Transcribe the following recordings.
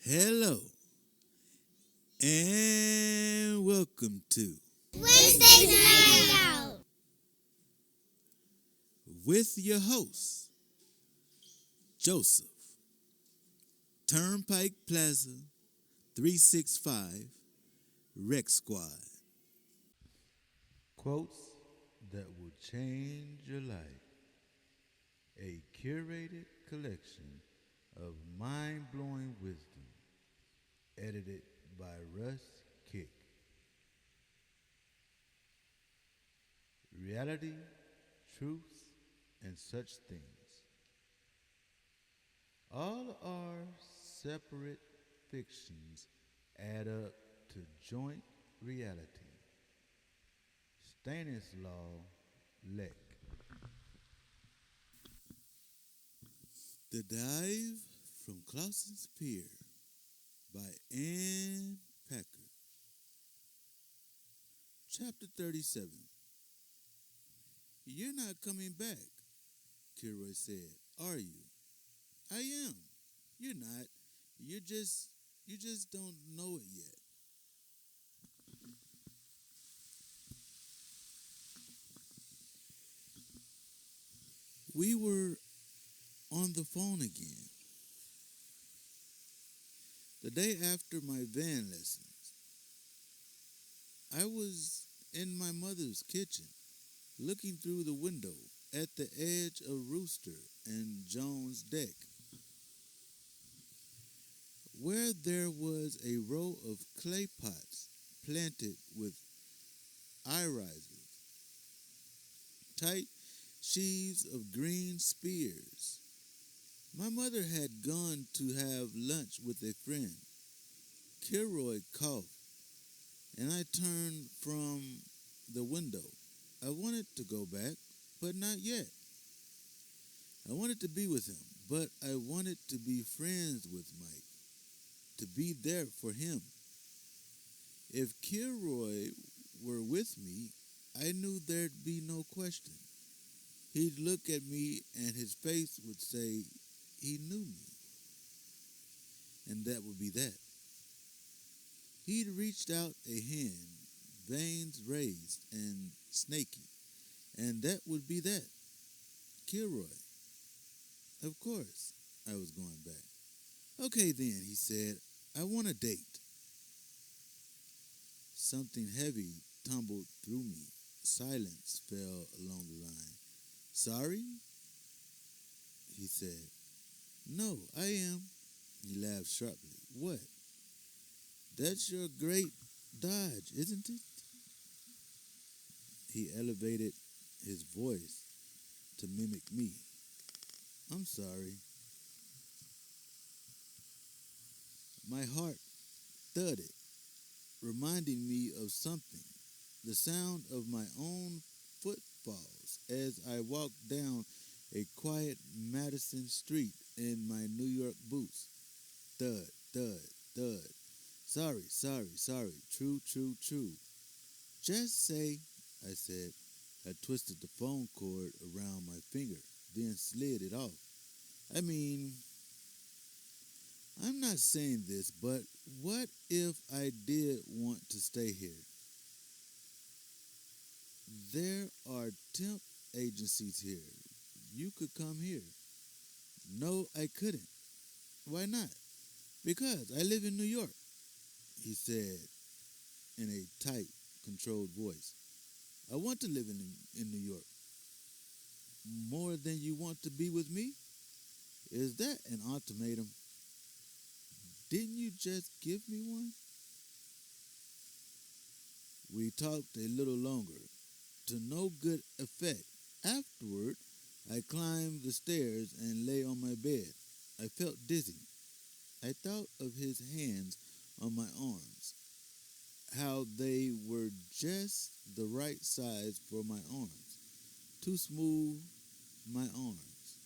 Hello and welcome to Wednesday's Night Out. with your host Joseph, Turnpike Plaza 365 Rec Squad. Quotes that will change your life. A curated collection of mind-blowing wisdom, edited by Russ Kick. Reality, truth, and such things. All our separate fictions add up to joint reality. Stanislaw Lek. The Dive from Clausen's Pier by Ann Packer. Chapter 37. You're not coming back, Kilroy said, are you? I am. You're not. You just don't know it yet. We were on the phone again. The day after my van lessons, I was in my mother's kitchen, looking through the window at the edge of Rooster and Jones' deck, where there was a row of clay pots planted with irises, tight sheaves of green spears. My mother had gone to have lunch with a friend. Kilroy coughed, and I turned from the window. I wanted to go back, but not yet. I wanted to be with him, but I wanted to be friends with Mike, to be there for him. If Kilroy were with me, I knew there'd be no question. He'd look at me and his face would say he knew me, and that would be that. He'd reached out a hand, veins raised and snaky, and that would be that. Kilroy. Of course, I was going back. Okay then, he said, I want a date. Something heavy tumbled through me. Silence fell along the line. Sorry? He said. No, I am. He laughed sharply. What? That's your great Dodge, isn't it? He elevated his voice to mimic me. I'm sorry. My heart thudded, reminding me of something. The sound of my own footfalls as I walked down a quiet Madison street in my New York boots. Thud, thud, thud. Sorry. True. Just say, I said. I twisted the phone cord around my finger, then slid it off. I mean, I'm not saying this, but what if I did want to stay here? There are temp agencies here. You could come here. No, I couldn't. Why not? Because I live in New York, he said in a tight, controlled voice. I want to live in New York. More than you want to be with me? Is that an ultimatum? Didn't you just give me one? We talked a little longer, to no good effect. Afterward, I climbed the stairs and lay on my bed. I felt dizzy. I thought of his hands on my arms, how they were just the right size for my arms, too smooth my arms,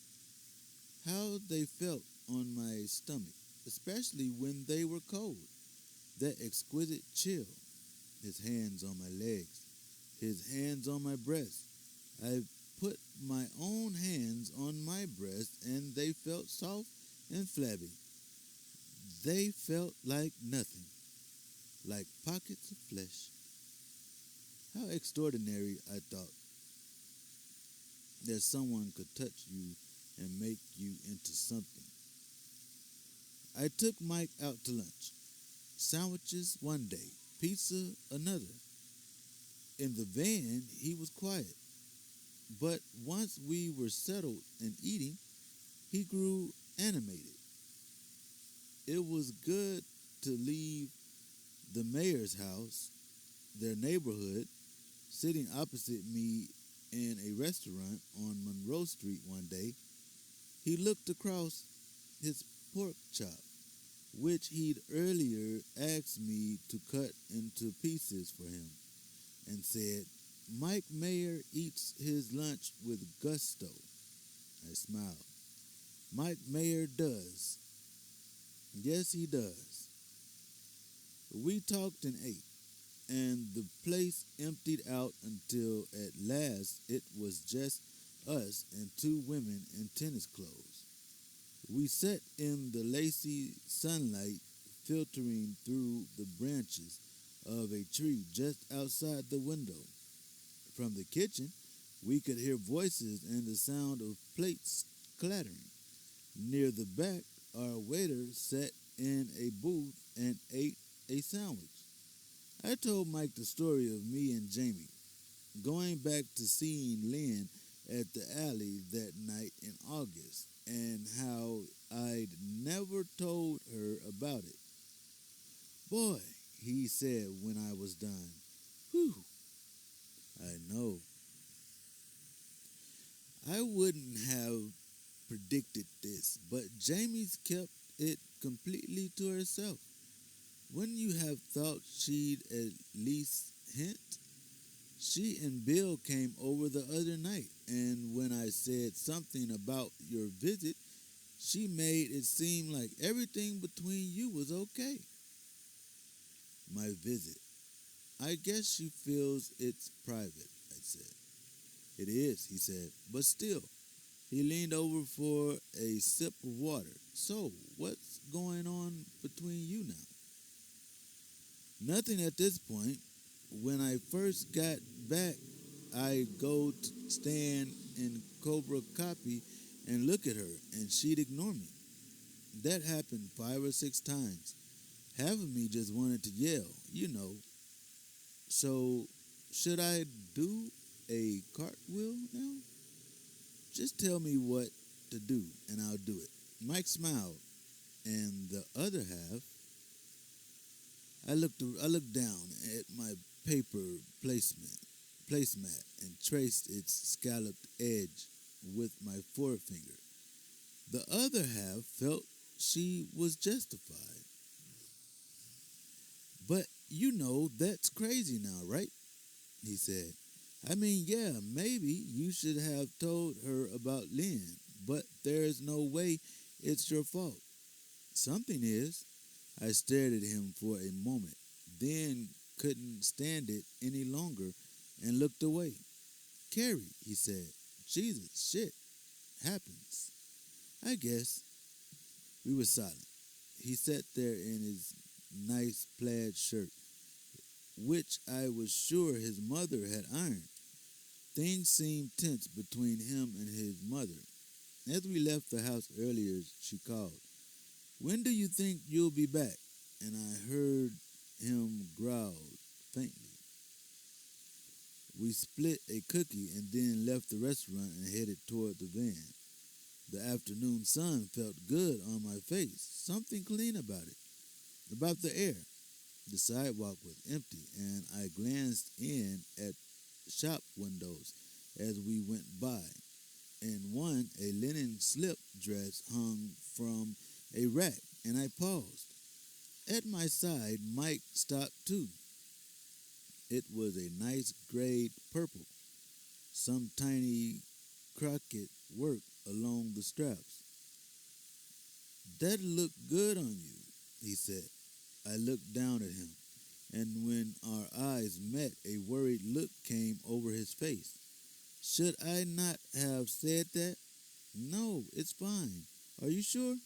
how they felt on my stomach, especially when they were cold, that exquisite chill, his hands on my legs, his hands on my breast. I put my own hands on my breast and they felt soft and flabby. They felt like nothing, like pockets of flesh. How extraordinary, I thought, that someone could touch you and make you into something. I took Mike out to lunch. Sandwiches one day, pizza another. In the van, he was quiet. But once we were settled and eating, he grew animated. It was good to leave the mayor's house, their neighborhood, sitting opposite me in a restaurant on Monroe Street one day. He looked across his pork chop, which he'd earlier asked me to cut into pieces for him, and said, "Mike Mayer eats his lunch with gusto." I smiled. Mike Mayer does. Yes, he does. We talked and ate, and the place emptied out until at last it was just us and two women in tennis clothes. We sat in the lacy sunlight filtering through the branches of a tree just outside the window. From the kitchen, we could hear voices and the sound of plates clattering. Near the back, our waiter sat in a booth and ate a sandwich. I told Mike the story of me and Jamie going back to seeing Lynn at the alley that night in August, and how I'd never told her about it. "Boy," he said when I was done. "Whew, I know. I wouldn't have predicted this, but Jamie's kept it completely to herself. Wouldn't you have thought she'd at least hint? She and Bill came over the other night, and when I said something about your visit, she made it seem like everything between you was okay." "My visit. I guess she feels it's private," I said. "It is," he said, "but still." He leaned over for a sip of water. "So, what's going on between you now?" "Nothing at this point. When I first got back, I'd go to stand in Cobra Copy and look at her, and she'd ignore me. That happened 5 or 6 times. Half of me just wanted to yell, you know. So, should I do a cartwheel now? Just tell me what to do, and I'll do it." Mike smiled, and the other half, I looked down at my paper placemat and traced its scalloped edge with my forefinger. The other half felt she was justified. "But you know that's crazy now, right?" he said. "I mean, yeah, maybe you should have told her about Lynn, but there's no way it's your fault." "Something is." I stared at him for a moment, then couldn't stand it any longer and looked away. "Carrie," he said. "Jesus, shit happens, I guess." We were silent. He sat there in his nice plaid shirt, which I was sure his mother had ironed. Things seemed tense between him and his mother. As we left the house earlier, she called, "When do you think you'll be back?" And I heard him growl faintly. We split a cookie and then left the restaurant and headed toward the van. The afternoon sun felt good on my face, something clean about it, about the air. The sidewalk was empty, and I glanced in at shop windows as we went by. In one, a linen slip dress hung from a rack, and I paused. At my side, Mike stopped too. It was a nice grade purple, some tiny crocket work along the straps. "That looked good on you," he said. I looked down at him, and when our eyes met, a worried look came over his face. "Should I not have said that?" "No, it's fine. Are you sure?"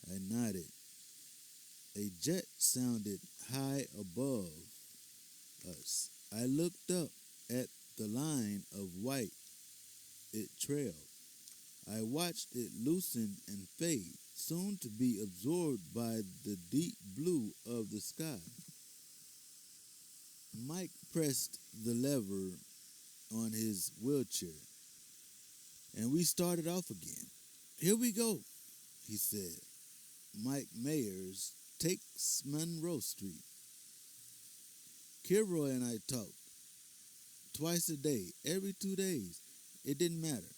I nodded. A jet sounded high above us. I looked up at the line of white it trailed. I watched it loosen and fade, soon to be absorbed by the deep blue of the sky. Mike pressed the lever on his wheelchair, and we started off again. "Here we go," he said. Mike Mayers takes Monroe Street. Kilroy and I talked twice a day, every 2 days. It didn't matter.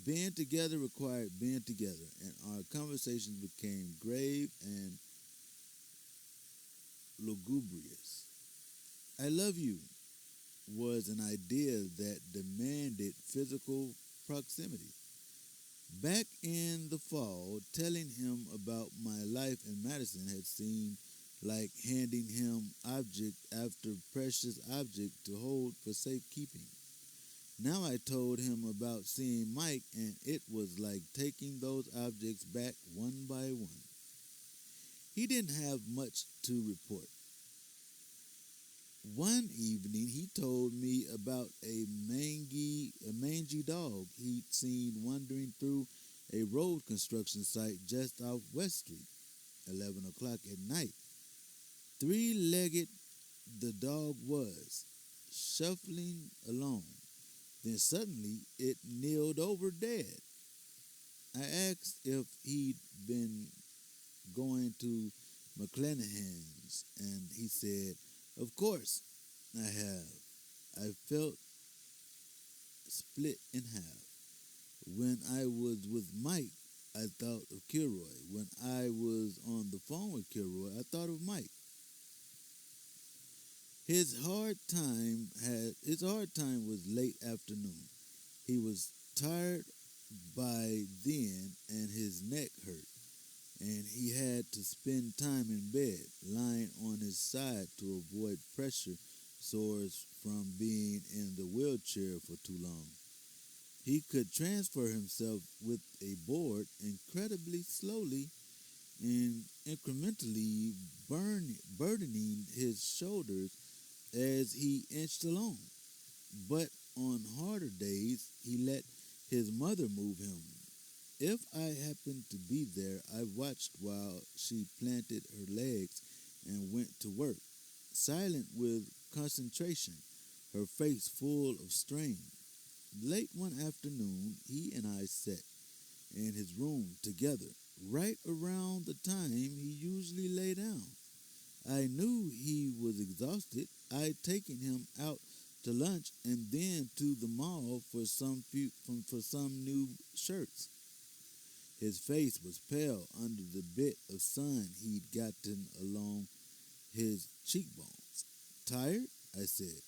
Being together required being together, and our conversations became grave and lugubrious. "I love you" was an idea that demanded physical proximity. Back in the fall, telling him about my life in Madison had seemed like handing him object after precious object to hold for safekeeping. Now I told him about seeing Mike, and it was like taking those objects back one by one. He didn't have much to report. One evening, he told me about a mangy dog he'd seen wandering through a road construction site just off West Street, 11 o'clock at night. Three-legged the dog was, shuffling along. Then suddenly it kneeled over dead. I asked if he'd been going to McClanahan's, and he said, "Of course I have." I felt split in half. When I was with Mike, I thought of Kilroy. When I was on the phone with Kilroy, I thought of Mike. His hard time was late afternoon. He was tired by then and his neck hurt, and he had to spend time in bed, lying on his side to avoid pressure sores from being in the wheelchair for too long. He could transfer himself with a board incredibly slowly and incrementally burdening his shoulders as he inched along. But on harder days, he let his mother move him. If I happened to be there, I watched while she planted her legs and went to work, silent with concentration, her face full of strain. Late one afternoon, he and I sat in his room together, right around the time he usually lay down. I knew he was exhausted. I'd taken him out to lunch and then to the mall for some new shirts. His face was pale under the bit of sun he'd gotten along his cheekbones. "Tired?" I said.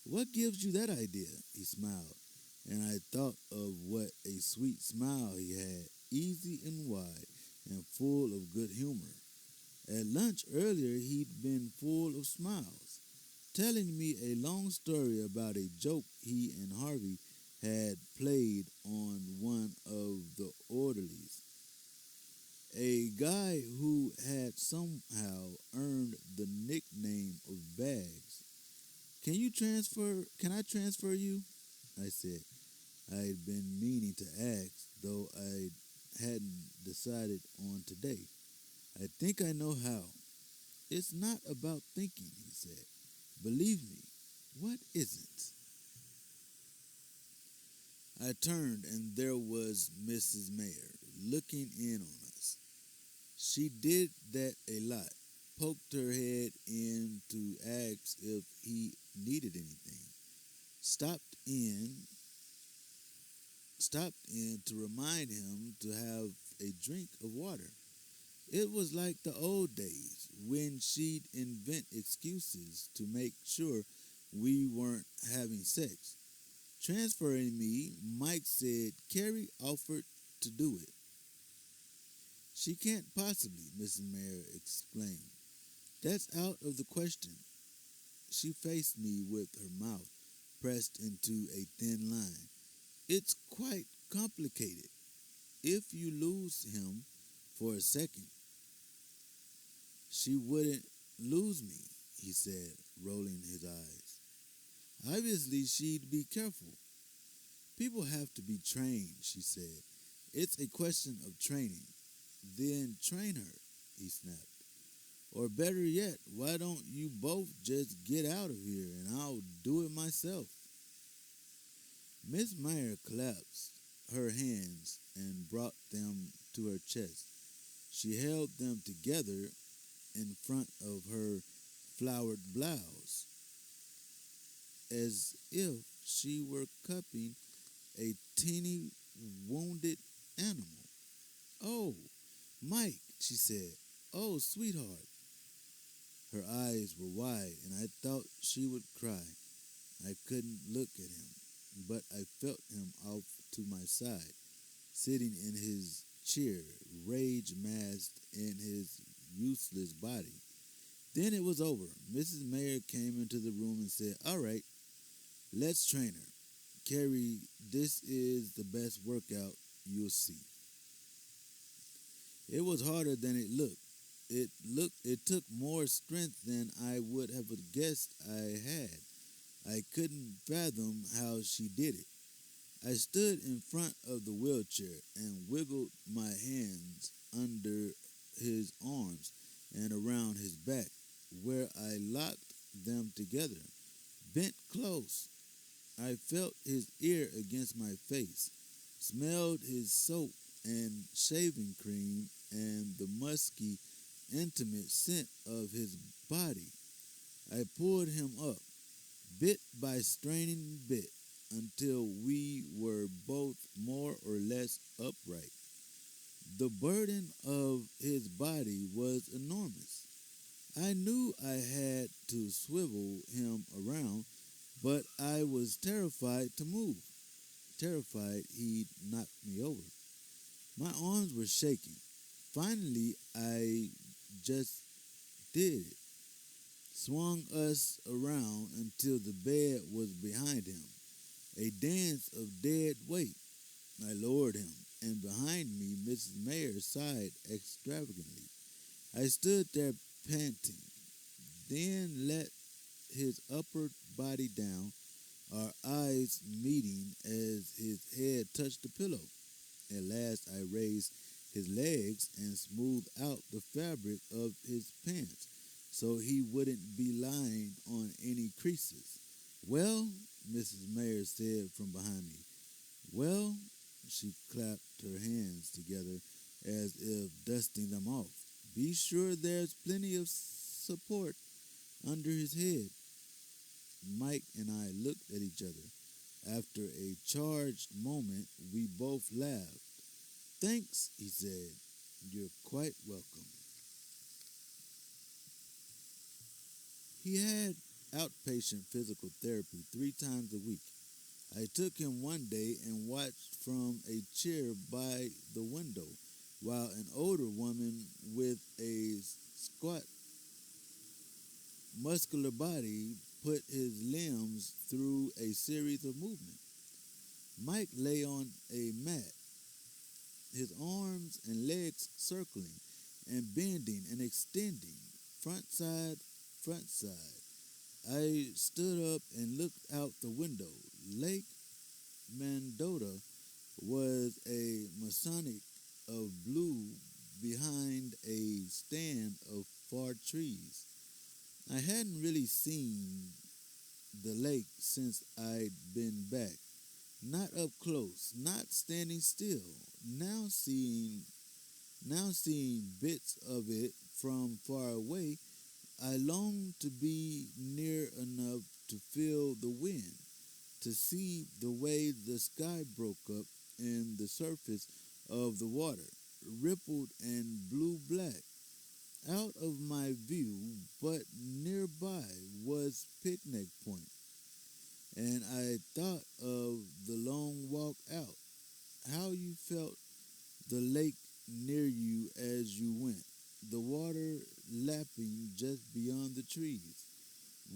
"What gives you that idea?" He smiled, and I thought of what a sweet smile he had, easy and wide and full of good humor. At lunch earlier, he'd been full of smiles, telling me a long story about a joke he and Harvey had played on one of the orderlies, a guy who had somehow earned the nickname of Bags. Can I transfer you?" I said. I'd been meaning to ask, though I hadn't decided on today. "I think I know how." "It's not about thinking," he said. "Believe me." "What isn't?" I turned, and there was Mrs. Mayer looking in on us. She did that a lot, poked her head in to ask if he needed anything, stopped in to remind him to have a drink of water. It was like the old days when she'd invent excuses to make sure we weren't having sex. Transferring me, Mike said Carrie offered to do it. "She can't possibly," Mrs. Mayer explained. "That's out of the question." She faced me with her mouth pressed into a thin line. "It's quite complicated. If you lose him for a second, she wouldn't lose me, he said, rolling his eyes. Obviously, she'd be careful. People have to be trained, she said. It's a question of training. Then train her, he snapped. Or better yet, why don't you both just get out of here and I'll do it myself? Miss Meyer collapsed her hands and brought them to her chest. She held them together in front of her flowered blouse, as if she were cupping a teeny wounded animal. "Oh, Mike," she said. "Oh, sweetheart." Her eyes were wide, and I thought she would cry. I couldn't look at him, but I felt him off to my side, sitting in his chair, rage masked in his useless body. Then it was over. Mrs. Mayer came into the room and said, "All right, let's train her. Carrie, this is the best workout you'll see." It was harder than it looked. It took more strength than I would have guessed I had. I couldn't fathom how she did it. I stood in front of the wheelchair and wiggled my hands under his arms and around his back, where I locked them together, bent close. I felt his ear against my face, smelled his soap and shaving cream and the musky, intimate scent of his body. I pulled him up, bit by straining bit, until we were both more or less upright. The burden of his body was enormous. I knew I had to swivel him around, but I was terrified to move, terrified he'd knock me over. My arms were shaking. Finally, I just did it. Swung us around until the bed was behind him. A dance of dead weight. I lowered him, and behind me, Mrs. Mayer sighed extravagantly. I stood there panting, then let his upper body down, our eyes meeting as his head touched the pillow. At last I raised his legs and smoothed out the fabric of his pants so he wouldn't be lying on any creases. "Well," Mrs. Mayer said from behind me. "Well," she clapped her hands together as if dusting them off. "Be sure there's plenty of support under his head." Mike and I looked at each other. After a charged moment, we both laughed. "Thanks," he said. "You're quite welcome." He had outpatient physical therapy 3 times a week. I took him one day and watched from a chair by the window while an older woman with a squat, muscular body put his limbs through a series of movements. Mike lay on a mat, his arms and legs circling and bending and extending, front side, front side. I stood up and looked out the window. Lake Mendota was a mosaic of blue behind a stand of far trees. I hadn't really seen the lake since I'd been back. Not up close, not standing still. Now seeing bits of it from far away, I longed to be near enough to feel the wind, to see the way the sky broke up and the surface of the water rippled and blew black. Out of my view, but nearby, was Picnic Point, and I thought of the long walk out, how you felt the lake near you as you went, the water lapping just beyond the trees.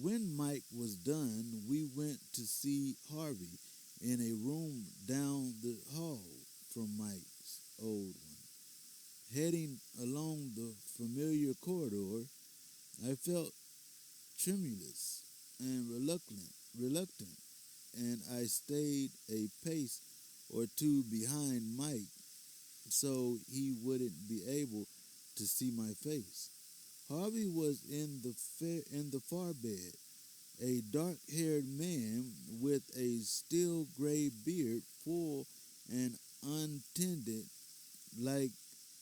When Mike was done, we went to see Harvey in a room down the hall from Mike's old one. Heading along the familiar corridor, I felt tremulous and reluctant, and I stayed a pace or two behind Mike so he wouldn't be able to see my face. Harvey was in the far bed, a dark-haired man with a steel gray beard, full and untended like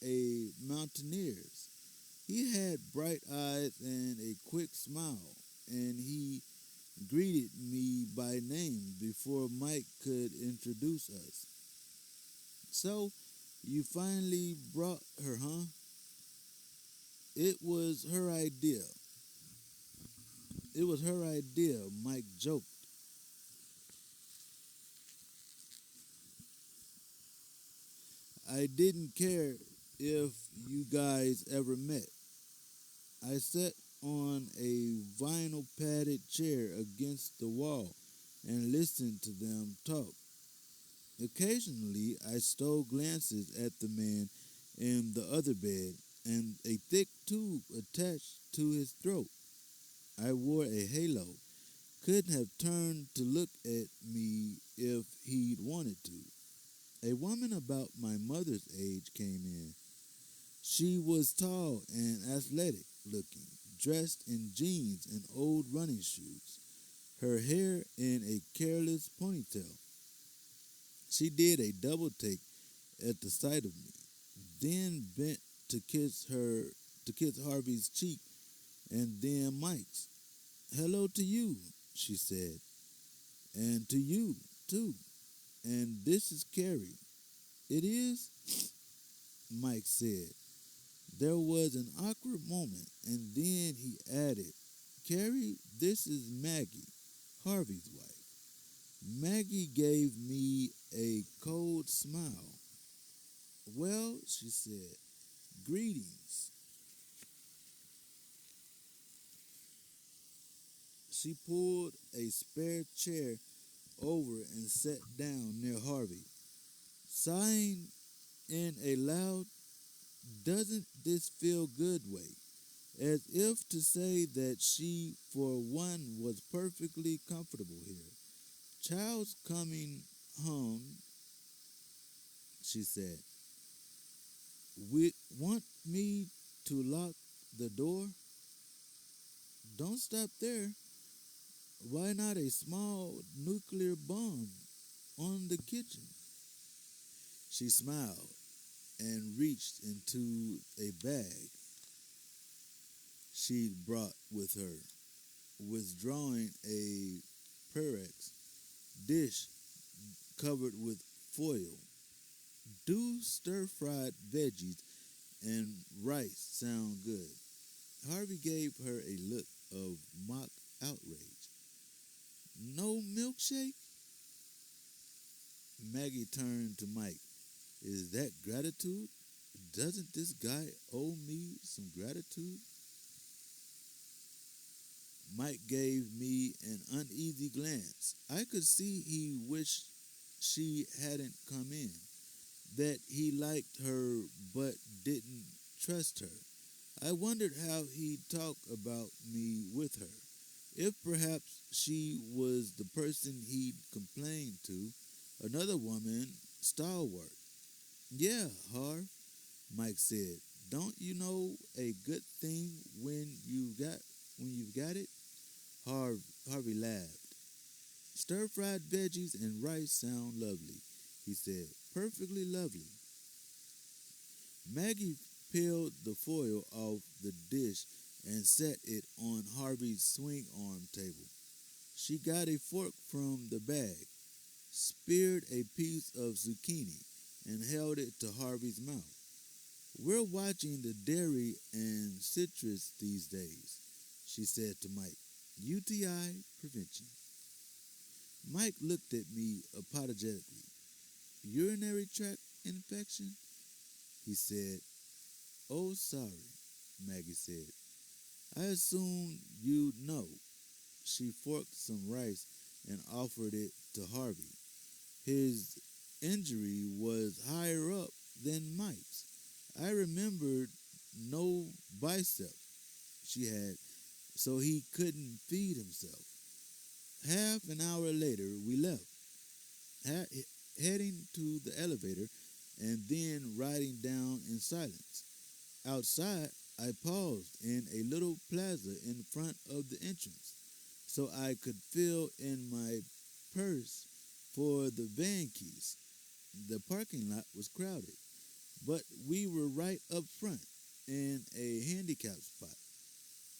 a mountaineer's. He had bright eyes and a quick smile, and he greeted me by name before Mike could introduce us. So, you finally brought her, huh? It was her idea. It was her idea, Mike joked. I didn't care if you guys ever met. I sat on a vinyl padded chair against the wall and listened to them talk. Occasionally, I stole glances at the man in the other bed and a thick tube attached to his throat. I wore a halo. Couldn't have turned to look at me if he'd wanted to. A woman about my mother's age came in. She was tall and athletic looking, dressed in jeans and old running shoes, her hair in a careless ponytail. She did a double take at the sight of me, then bent to kiss Harvey's cheek and then Mike's. Hello to you, she said, and to you, too. And this is Carrie. It is? Mike said. There was an awkward moment, and then he added, Carrie, this is Maggie, Harvey's wife. Maggie gave me a cold smile. Well, she said, greetings. She pulled a spare chair over and sat down near Harvey, sighing in a loud, doesn't this feel good way, as if to say that she, for one, was perfectly comfortable here. Child's coming home, she said. Want me to lock the door? Don't stop there. Why not a small nuclear bomb on the kitchen? She smiled and reached into a bag she'd brought with her, withdrawing a Pyrex dish covered with foil. Do stir-fried veggies and rice sound good? Harvey gave her a look of mock outrage. No milkshake? Maggie turned to Mike. Is that gratitude? Doesn't this guy owe me some gratitude? Mike gave me an uneasy glance. I could see he wished she hadn't come in, that he liked her but didn't trust her. I wondered how he'd talk about me with her. If perhaps she was the person he'd complained to, another woman, stalwart. Yeah, Harv, Mike said. Don't you know a good thing when you've got it? Harvey laughed. Stir-fried veggies and rice sound lovely, he said. Perfectly lovely. Maggie peeled the foil off the dish and set it on Harvey's swing arm table. She got a fork from the bag, speared a piece of zucchini, and held it to Harvey's mouth. We're watching the dairy and citrus these days, she said to Mike. UTI prevention. Mike looked at me apologetically. Urinary tract infection? He said. Oh, sorry, Maggie said. I assumed you'd know. She forked some rice and offered it to Harvey. His injury was higher up than Mike's. I remembered no bicep. so he couldn't feed himself. Half an hour later, we left, heading to the elevator and then riding down in silence. Outside, I paused in a little plaza in front of the entrance so I could feel in my purse for the van keys. The parking lot was crowded, but we were right up front in a handicap spot.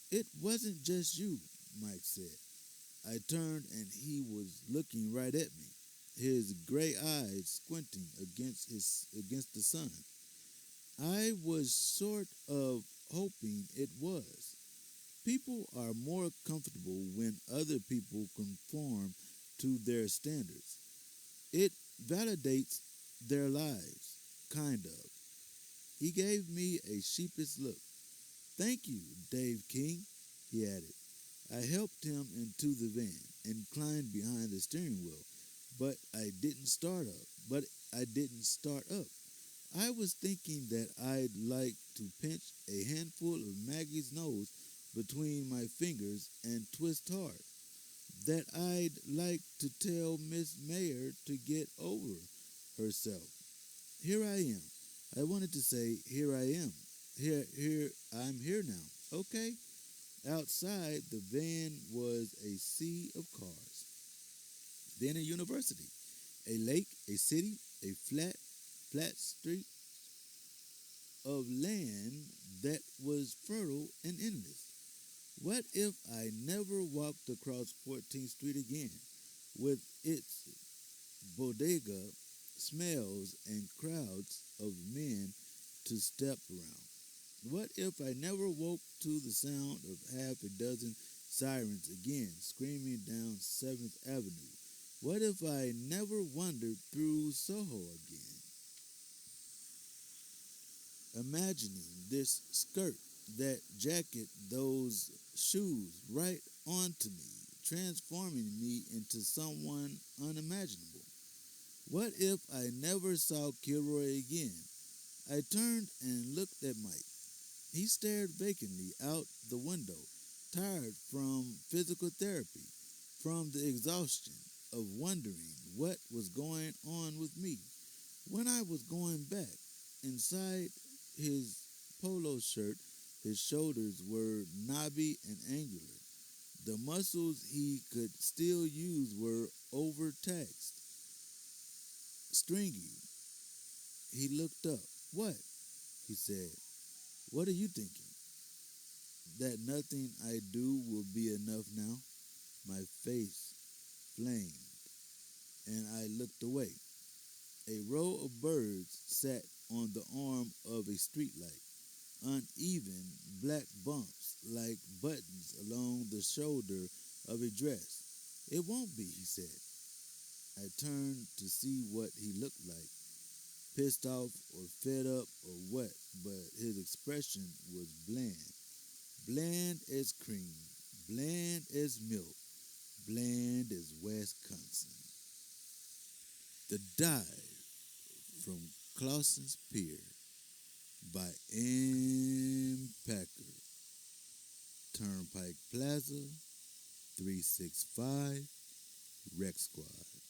"It wasn't just you," Mike said. I turned and he was looking right at me, his gray eyes squinting against the sun. I was sort of hoping it was. People are more comfortable when other people conform to their standards. It validates their lives, kind of. He gave me a sheepish look. "Thank you, Dave King," he added. I helped him into the van and climbed behind the steering wheel, but I didn't start up. I was thinking that I'd like to pinch a handful of Maggie's nose between my fingers and twist hard. That I'd like to tell Miss Mayer to get over herself. Here I am. I wanted to say, here I am. I'm here now. Okay? Outside, the van was a sea of cars. Then a university, a lake, a city, a flat street of land that was fertile and endless. What if I never walked across 14th Street again, with its bodega smells and crowds of men to step around? What if I never woke to the sound of half a dozen sirens again screaming down 7th Avenue? What if I never wandered through Soho again? Imagining this skirt, that jacket, those shoes right onto me, transforming me into someone unimaginable. What if I never saw Kilroy again? I turned and looked at Mike. He stared vacantly out the window, tired from physical therapy, from the exhaustion of wondering what was going on with me. When I was going back, inside his polo shirt, his shoulders were knobby and angular. The muscles he could still use were overtaxed, stringy. He looked up. "What?" he said. "What are you thinking?" "That nothing I do will be enough now." My face flamed, and I looked away. A row of birds sat on the arm of a streetlight, uneven black bumps like buttons along the shoulder of a dress. "It won't be," he said. I turned to see what he looked like, pissed off or fed up or what, but his expression was bland. Bland as cream, bland as milk, bland as Wisconsin. The Dive from Clausen's Pier by M. Packer. Turnpike Plaza, 365, Rec Squad.